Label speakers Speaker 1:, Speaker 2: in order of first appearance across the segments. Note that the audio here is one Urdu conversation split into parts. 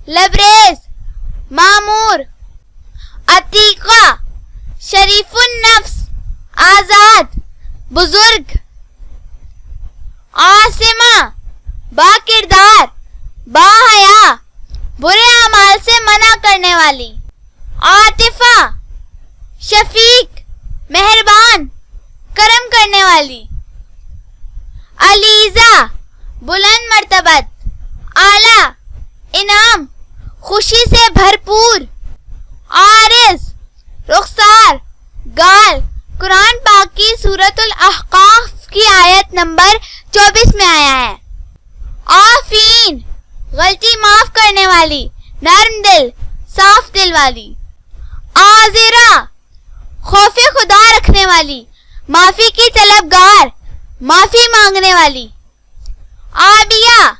Speaker 1: لبریز، معمور، عتیقہ، شریف النفس، آزاد، بزرگ، عاصمہ، با کردار، با حیا، برے اعمال سے منع کرنے والی، عاطفہ، شفیق، مہربان، کرم کرنے والی، علیزہ، بلند مرتبت، اعلیٰ، انعام، خوشی سے بھرپور، عارض، رخسار، گال۔ قرآن پاک کی سورۃ الاحقاف کی آیت نمبر 24 میں آیا ہے۔ عافین، غلطی معاف کرنے والی، نرم دل، صاف دل والی۔ عاذرہ، خوف خدا رکھنے والی، معافی کی طلبگار، معافی مانگنے والی۔ عابیہ،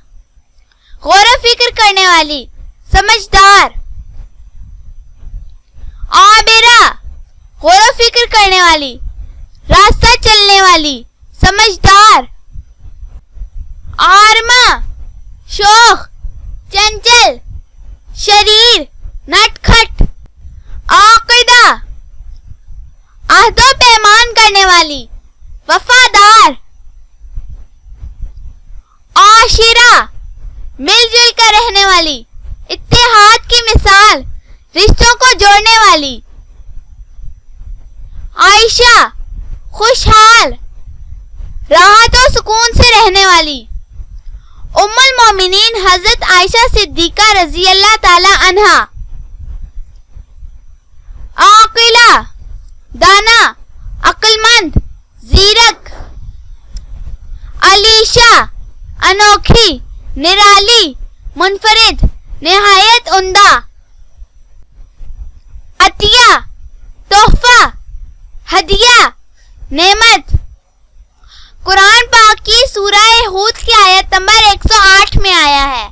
Speaker 1: غور و فکر کرنے والی، سمجھدار۔ عابرہ، غور و فکر کرنے والی، راستہ چلنے والی، سمجھدار۔ عارمہ، شوخ، چنچل، شریر، نٹ کھٹ۔ عاقدہ، عہد و پیمان کرنے والی، وفادار۔ عاشرہ، مل جل کر رہنے والی، اتحاد کی مثال، رشتوں کو جوڑنے والی۔ عائشہ، خوشحال، راحت و سکون سے رہنے والی۔ ام المومنین حضرت عائشہ صدیقہ رضی اللہ تعالی عنہا۔ عاقلہ، دانا، عقل مند، زیرک۔ علیشہ، انوکھی، نرالی، منفرد، نہایت عمدہ۔ عطیہ، تحفہ، ہدیہ، نعمت۔ قرآن پاک کی سورہ ہود کی آیت نمبر 108 میں آیا ہے۔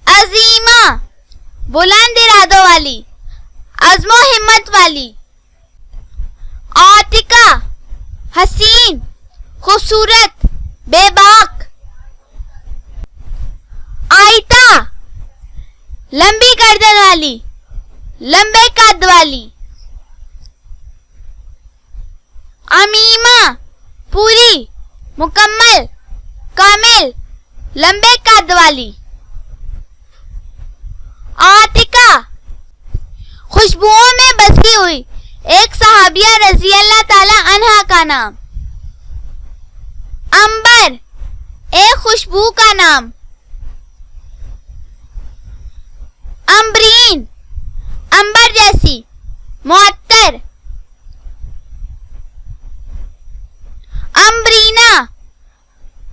Speaker 1: عظیمہ، بلند ارادوں والی، عزم و ہمت والی۔ عاتقہ، حسین، خوبصورت، بے باک۔ آئتہ، لمبی گردن والی، لمبے قد والی۔ عمیمہ، پوری، مکمل، کامل، لمبے قد والی۔ عاتقہ، خوشبوؤں میں بسی ہوئی، ایک صحابیہ رضی اللہ تعالی عنہا کا نام۔ عنبر، ایک خوشبو کا نام۔ عنبرین، عنبر جیسی، معطر۔ عنبرینہ،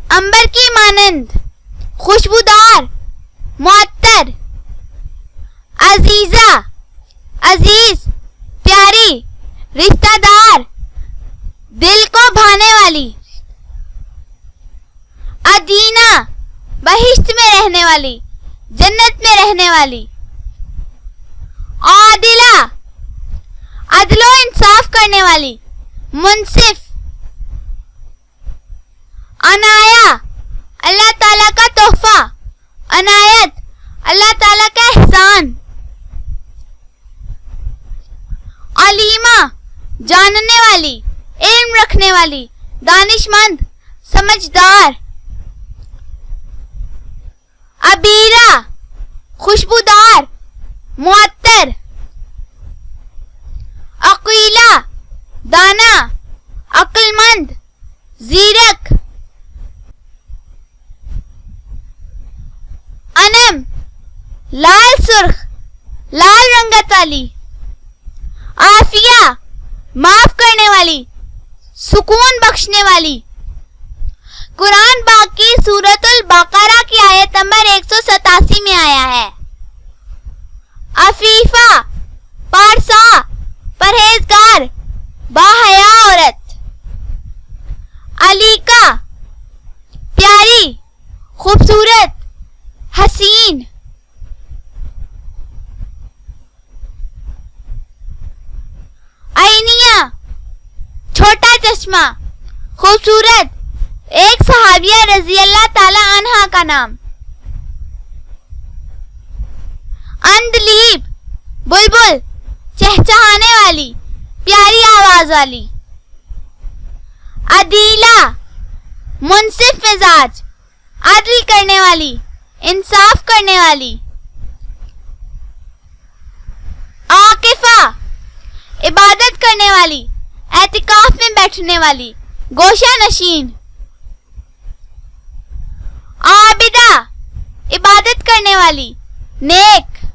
Speaker 1: عنبر کی مانند، خوشبودار، معطر۔ عزیزہ، عزیز، پیاری، رشتہ دار، دل کو بھانے والی۔ ادینہ، بہشت میں رہنے والی، جنت میں رہنے والی۔ عادلہ، عدل و انصاف کرنے والی، منصف۔ عنایہ، اللہ تعالیٰ کا تحفہ، عنایت، اللہ تعالیٰ کا احسان۔ علیمہ، جاننے والی، علم رکھنے والی، دانش مند، سمجھدار۔ عبیرہ، خوشبودار، معطر۔ عقیلہ، دانا، عقل مند، زیرک۔ انم، لال سرخ، لال رنگت والی۔ عافیہ، معاف کرنے والی، سکون بخشنے والی۔ قرآن پاک کی سورۃ البقرہ کی آیت نمبر 187 میں آیا ہے۔ عفیفہ، پارسا، پرہیزگار، باحیا عورت۔ علیقہ، پیاری، خوبصورت، حسین۔ عینیہ، چھوٹا چشمہ، خوبصورت، ایک صحابیہ رضی اللہ تعالی عنہا کا نام۔ اندلیب بلبل چہچہانے والی پیاری آواز والی. عدیلہ منصف مزاج عدل کرنے والی انصاف کرنے والی. عاکفہ عبادت کرنے والی اعتکاف میں بیٹھنے والی گوشہ نشین. عابدہ عبادت کرنے والی نیک.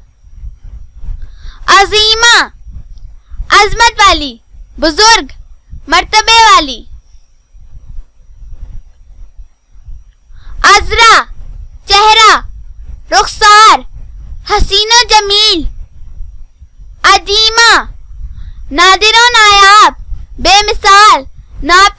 Speaker 1: عظیمہ عظمت والی بزرگ مرتبے والی. عذرا چہرہ رخسار حسین و جمیل. عدیمہ نادر و نایاب بے مثال ناپید